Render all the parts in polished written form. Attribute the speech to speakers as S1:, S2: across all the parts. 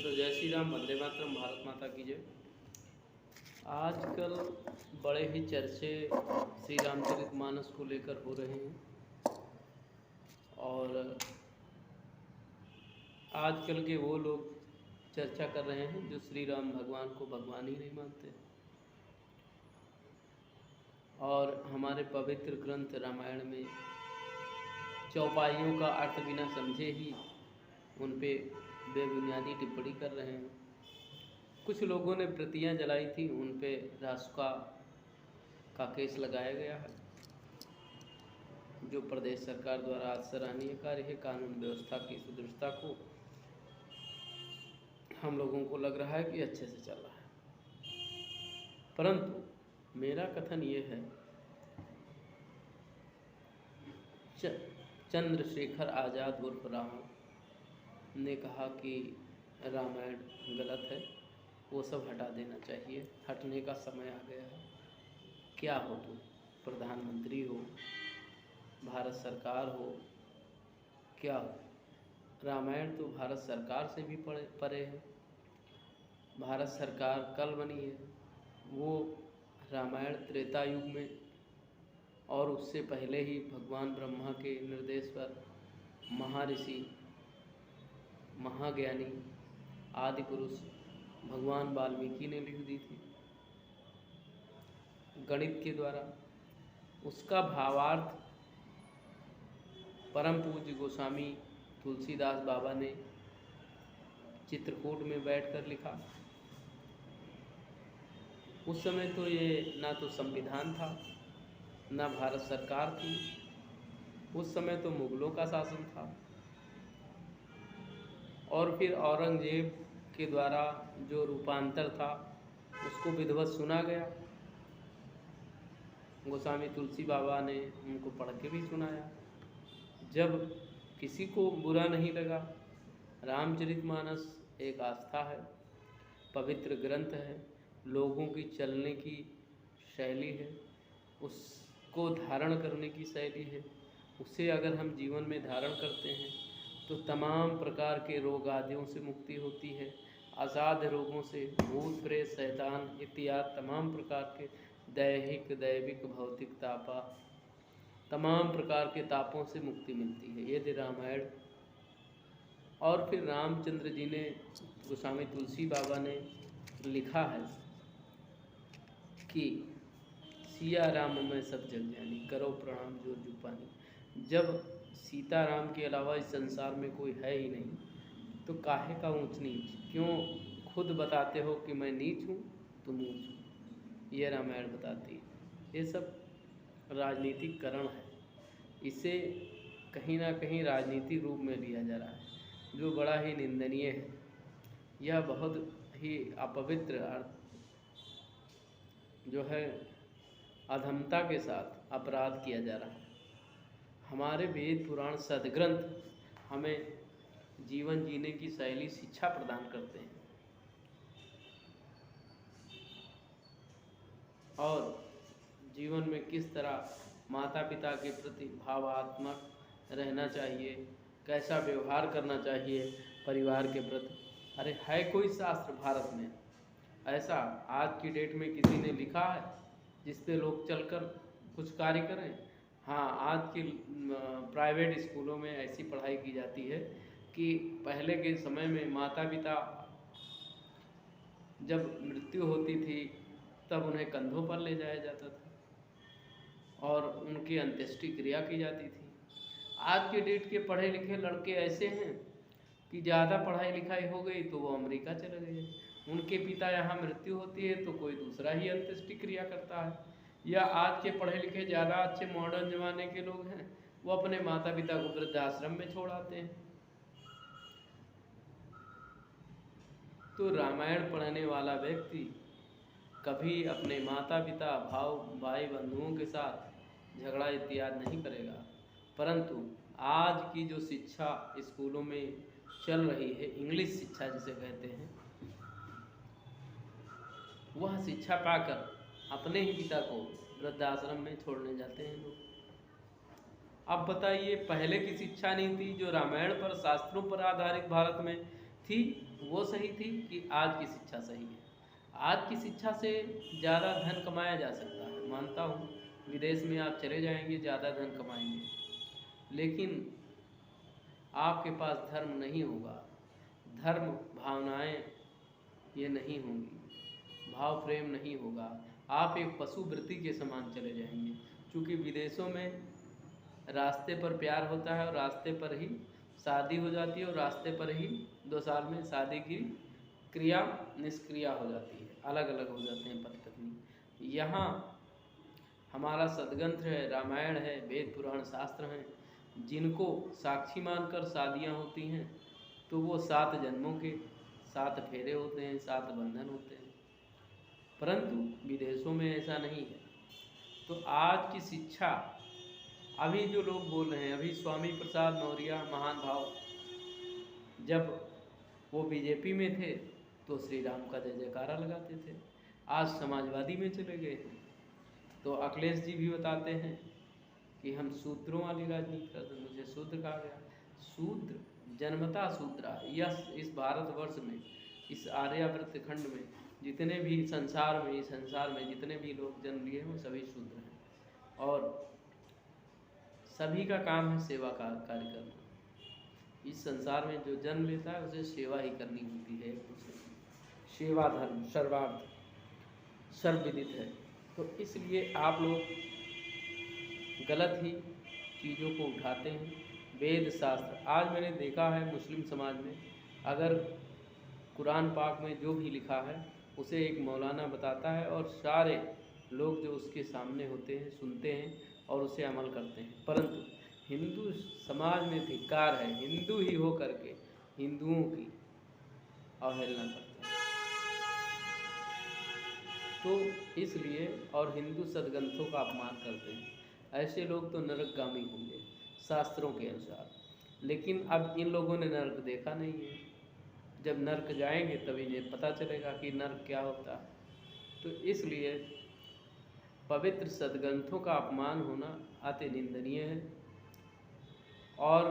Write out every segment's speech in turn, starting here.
S1: तो जय श्री राम, वंदे मातरम, भारत माता की जय। आजकल बड़े ही चर्चे श्री रामचरितमानस को लेकर हो रहे हैं और आजकल के वो लोग चर्चा कर रहे हैं जो श्री राम भगवान को भगवान ही नहीं मानते और हमारे पवित्र ग्रंथ रामायण में चौपाइयों का अर्थ बिना समझे ही उन पे बेबुनियादी टिप्पणी कर रहे हैं। कुछ लोगों ने प्रतियां जलाई थी, उन पे रासुका का केस लगाया गया है, जो प्रदेश सरकार द्वारा आज सराहनीय कार्य है। कानून व्यवस्था की सुदृढ़ता को हम लोगों को लग रहा है कि अच्छे से चल रहा है, परंतु मेरा कथन ये है, चंद्रशेखर आज़ाद उर्फ राम ने कहा कि रामायण गलत है, वो सब हटा देना चाहिए, हटने का समय आ गया है। क्या हो तुम, प्रधानमंत्री हो, भारत सरकार हो, क्या हो? रामायण तो भारत सरकार से भी परे है। भारत सरकार कल बनी है, वो रामायण त्रेता युग में और उससे पहले ही भगवान ब्रह्मा के निर्देश पर महर्षि महाज्ञानी आदि पुरुष भगवान वाल्मीकि ने लिख दी थी गणित के द्वारा। उसका भावार्थ परम पूज्य गोस्वामी तुलसीदास बाबा ने चित्रकूट में बैठकर लिखा। उस समय तो ये ना तो संविधान था, ना भारत सरकार थी, उस समय तो मुगलों का शासन था और फिर औरंगजेब के द्वारा जो रूपांतर था उसको विधिवत सुना गया। गोस्वामी तुलसी बाबा ने उनको पढ़ के भी सुनाया। जब किसी को बुरा नहीं लगा, रामचरितमानस एक आस्था है, पवित्र ग्रंथ है, लोगों की चलने की शैली है, उसको धारण करने की शैली है, उसे अगर हम जीवन में धारण करते हैं तो तमाम प्रकार के रोग आदियों से मुक्ति होती है। असाध्य रोगों से, भूत प्रेत शैतान इत्यादि तमाम प्रकार के दैहिक दैविक भौतिक तापा, तमाम प्रकार के तापों से मुक्ति मिलती है यदि रामायण। और फिर रामचंद्र जी ने, गोस्वामी तुलसी बाबा ने लिखा है कि सिया राम मैं सब जग जानी, करो प्रणाम जो जूपानी। जब सीताराम के अलावा इस संसार में कोई है ही नहीं तो काहे का ऊंच नीच, क्यों खुद बताते हो कि मैं नीच हूँ तुम ऊंच हो, ये रामायण बताती है। ये सब राजनीतिकरण है, इसे कहीं ना कहीं राजनीतिक रूप में लिया जा रहा है, जो बड़ा ही निंदनीय है। यह बहुत ही अपवित्र जो है अधमता के साथ अपराध किया जा रहा है। हमारे वेद पुराण सद्ग्रंथ हमें जीवन जीने की शैली शिक्षा प्रदान करते हैं और जीवन में किस तरह माता पिता के प्रति भावात्मक रहना चाहिए, कैसा व्यवहार करना चाहिए परिवार के प्रति। अरे है कोई शास्त्र भारत में ऐसा आज की डेट में किसी ने लिखा है जिस पे लोग चलकर कुछ कार्य करें? हाँ, आज की प्राइवेट स्कूलों में ऐसी पढ़ाई की जाती है कि पहले के समय में माता पिता जब मृत्यु होती थी तब उन्हें कंधों पर ले जाया जाता था और उनकी अंत्येष्टि क्रिया की जाती थी। आज के डेट के पढ़े लिखे लड़के ऐसे हैं कि ज़्यादा पढ़ाई लिखाई हो गई तो वो अमेरिका चले गए, उनके पिता यहाँ मृत्यु होती है तो कोई दूसरा ही अंत्येष्टि क्रिया करता है। या आज के पढ़े लिखे ज़्यादा अच्छे मॉडर्न ज़माने के लोग हैं, वो अपने माता पिता को वृद्धाश्रम में छोड़ आते हैं। तो रामायण पढ़ने वाला व्यक्ति कभी अपने माता पिता भाई बंधुओं के साथ झगड़ा इत्यादि नहीं करेगा, परंतु आज की जो शिक्षा स्कूलों में चल रही है, इंग्लिश शिक्षा जिसे कहते हैं, वह शिक्षा पाकर अपने ही पिता को वृद्धाश्रम में छोड़ने जाते हैं लोग। अब बताइए, पहले की शिक्षा नहीं थी जो रामायण पर शास्त्रों पर आधारित भारत में थी वो सही थी कि आज की शिक्षा सही है। आज की शिक्षा से ज़्यादा धन कमाया जा सकता है, मानता हूँ, विदेश में आप चले जाएंगे ज़्यादा धन कमाएंगे, लेकिन आपके पास धर्म नहीं होगा, धर्म भावनाएं ये नहीं होंगी, भाव प्रेम नहीं होगा, आप एक पशु वृत्ति के समान चले जाएंगे। क्योंकि विदेशों में रास्ते पर प्यार होता है और रास्ते पर ही शादी हो जाती है और रास्ते पर ही 2 साल में शादी की क्रिया निष्क्रिया हो जाती है, अलग अलग हो जाते हैं पति पत्नी। यहाँ हमारा सदग्रंथ है, रामायण है, वेद पुराण शास्त्र हैं, जिनको साक्षी मानकर शादियाँ होती हैं, तो वो 7 जन्मों के 7 फेरे होते हैं, 7 बंधन होते हैं। परंतु विदेशों में ऐसा नहीं है। तो आज की शिक्षा, अभी जो लोग बोल रहे हैं, अभी स्वामी प्रसाद मौर्य महान भाव जब वो बीजेपी में थे तो श्री राम का जय जयकारा लगाते थे, आज समाजवादी में चले गए हैं। तो अखिलेश जी भी बताते हैं कि हम शूद्रों वाली राजनीति करते, मुझे शूद्र कहा गया। शूद्र जन्मता शूद्रा, यह इस भारतवर्ष में, इस आर्यावर्त खंड में जितने भी इस संसार में जितने भी लोग जन्म लिए हैं वो सभी शूद्र हैं, और सभी का काम है सेवा का कार्य करना। इस संसार में जो जन्म लेता है उसे सेवा ही करनी होती है, एक दूसरे की सेवा धर्म सर्वार्थ सर्वविदित है। तो इसलिए आप लोग गलत ही चीज़ों को उठाते हैं। वेद शास्त्र, आज मैंने देखा है मुस्लिम समाज में, अगर कुरान पाक में जो भी लिखा है उसे एक मौलाना बताता है और सारे लोग जो उसके सामने होते हैं सुनते हैं और उसे अमल करते हैं। परंतु हिंदू समाज में धिक्कार है, हिंदू ही हो करके हिंदुओं की अवहेलना करते हैं। तो इसलिए, और हिंदू सदग्रंथों का अपमान करते हैं, ऐसे लोग तो नरकगामी होंगे शास्त्रों के अनुसार। लेकिन अब इन लोगों ने नरक देखा नहीं है, जब नरक जाएंगे तभी इन्हें पता चलेगा कि नरक क्या होता है। तो इसलिए पवित्र सदग्रंथों का अपमान होना अति निंदनीय है। और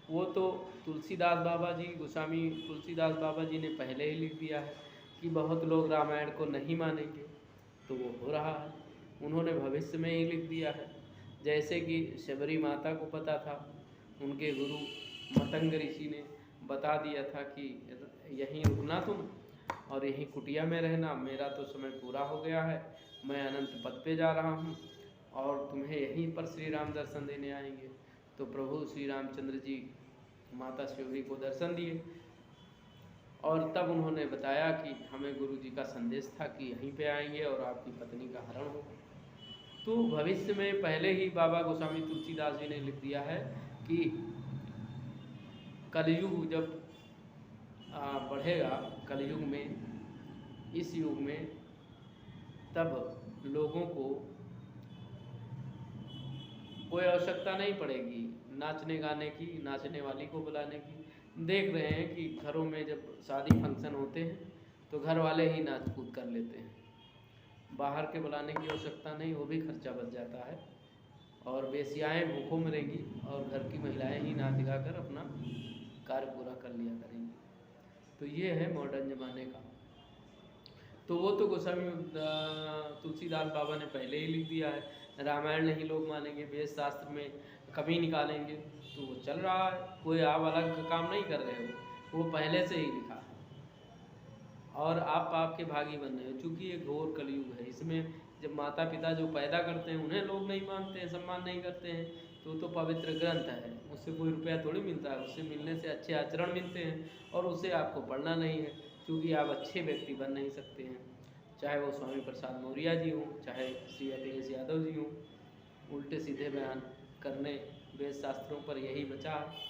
S1: वो तो तुलसीदास बाबा जी, गोस्वामी तुलसीदास बाबा जी ने पहले ही लिख दिया है कि बहुत लोग रामायण को नहीं मानेंगे, तो वो हो रहा है, उन्होंने भविष्य में ही लिख दिया है। जैसे कि शबरी माता को पता था, उनके गुरु मतंग ऋषि ने बता दिया था कि यहीं रुकना तुम और यहीं कुटिया में रहना, मेरा तो समय पूरा हो गया है, मैं अनंत पद पे जा रहा हूँ और तुम्हें यहीं पर श्री राम दर्शन देने आएंगे। तो प्रभु श्री रामचंद्र जी माता शबरी को दर्शन दिए और तब उन्होंने बताया कि हमें गुरु जी का संदेश था कि यहीं पे आएंगे और आपकी पत्नी का हरण होगा। तो भविष्य में पहले ही बाबा गोस्वामी तुलसीदास जी ने लिख दिया है कि कलयुग जब बढ़ेगा, कलयुग में, इस युग में, तब लोगों को कोई आवश्यकता नहीं पड़ेगी नाचने गाने की, नाचने वाली को बुलाने की। देख रहे हैं कि घरों में जब शादी फंक्शन होते हैं तो घर वाले ही नाच कूद कर लेते हैं, बाहर के बुलाने की आवश्यकता नहीं, वो भी खर्चा बच जाता है और वेश्याएँ भूखों मरेंगी और घर की महिलाएं ही नाच गा कर अपना कार्य पूरा कर लिया करेंगी। तो ये है मॉडर्न ज़माने का। तो वो तो गोस्वामी तुलसीदास बाबा ने पहले ही लिख दिया है, रामायण नहीं लोग मानेंगे, वेद शास्त्र में कमी निकालेंगे, तो वो चल रहा है, कोई आप अलग काम नहीं कर रहे हो, वो पहले से ही लिखा है और आप पाप के भागी बन रहे हो। चूँकि ये घोर कलयुग है, इसमें जब माता पिता जो पैदा करते हैं उन्हें लोग नहीं मानते हैं, सम्मान नहीं करते हैं, तो पवित्र ग्रंथ है, उससे कोई रुपया थोड़ी मिलता है, उससे मिलने से अच्छे आचरण मिलते हैं और उसे आपको पढ़ना नहीं है, क्योंकि आप अच्छे व्यक्ति बन नहीं सकते हैं। चाहे वो स्वामी प्रसाद मौर्य जी हों, चाहे श्री अखिलेश यादव जी हों, उल्टे सीधे बयान करने वेद शास्त्रों पर यही बचा है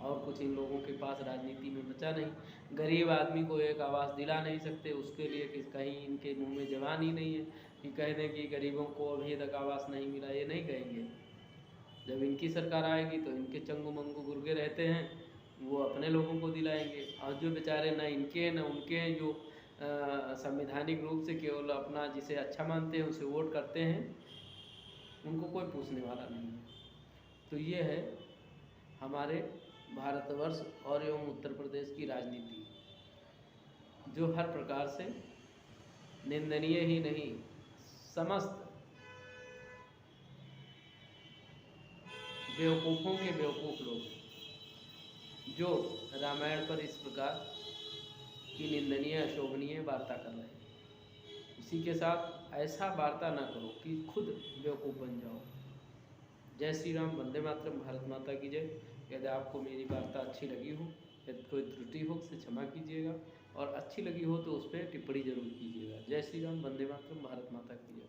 S1: और कुछ इन लोगों के पास राजनीति में बचा नहीं। गरीब आदमी को एक आवास दिला नहीं सकते, उसके लिए कहीं इनके मुंह में जबान ही नहीं है कि कह दें कि गरीबों को अभी तक आवास नहीं मिला, ये नहीं कहेंगे। जब इनकी सरकार आएगी तो इनके चंगू मंगू गुर्गे रहते हैं वो अपने लोगों को दिलाएंगे, और जो बेचारे न इनके न उनके हैं, जो संवैधानिक रूप से केवल अपना जिसे अच्छा मानते हैं उसे वोट करते हैं, उनको कोई पूछने वाला नहीं है। तो ये है हमारे भारतवर्ष और एवं उत्तर प्रदेश की राजनीति, जो हर प्रकार से निंदनीय ही नहीं, समस्त बेवकूफ़ों के बेवकूफ़ लोग जो रामायण पर इस प्रकार की निंदनीय अशोभनीय वार्ता कर रहे हैं, इसी के साथ ऐसा वार्ता ना करो कि खुद बेवकूफ़ बन जाओ। जय श्री राम, वंदे मातरम, भारत माता की जय। यदि आपको मेरी वार्ता अच्छी लगी हो, यदि कोई त्रुटि हो उसे क्षमा कीजिएगा, और अच्छी लगी हो तो उस पर टिप्पणी जरूर कीजिएगा। जय श्री राम, वंदे मातरम, भारत माता की जय।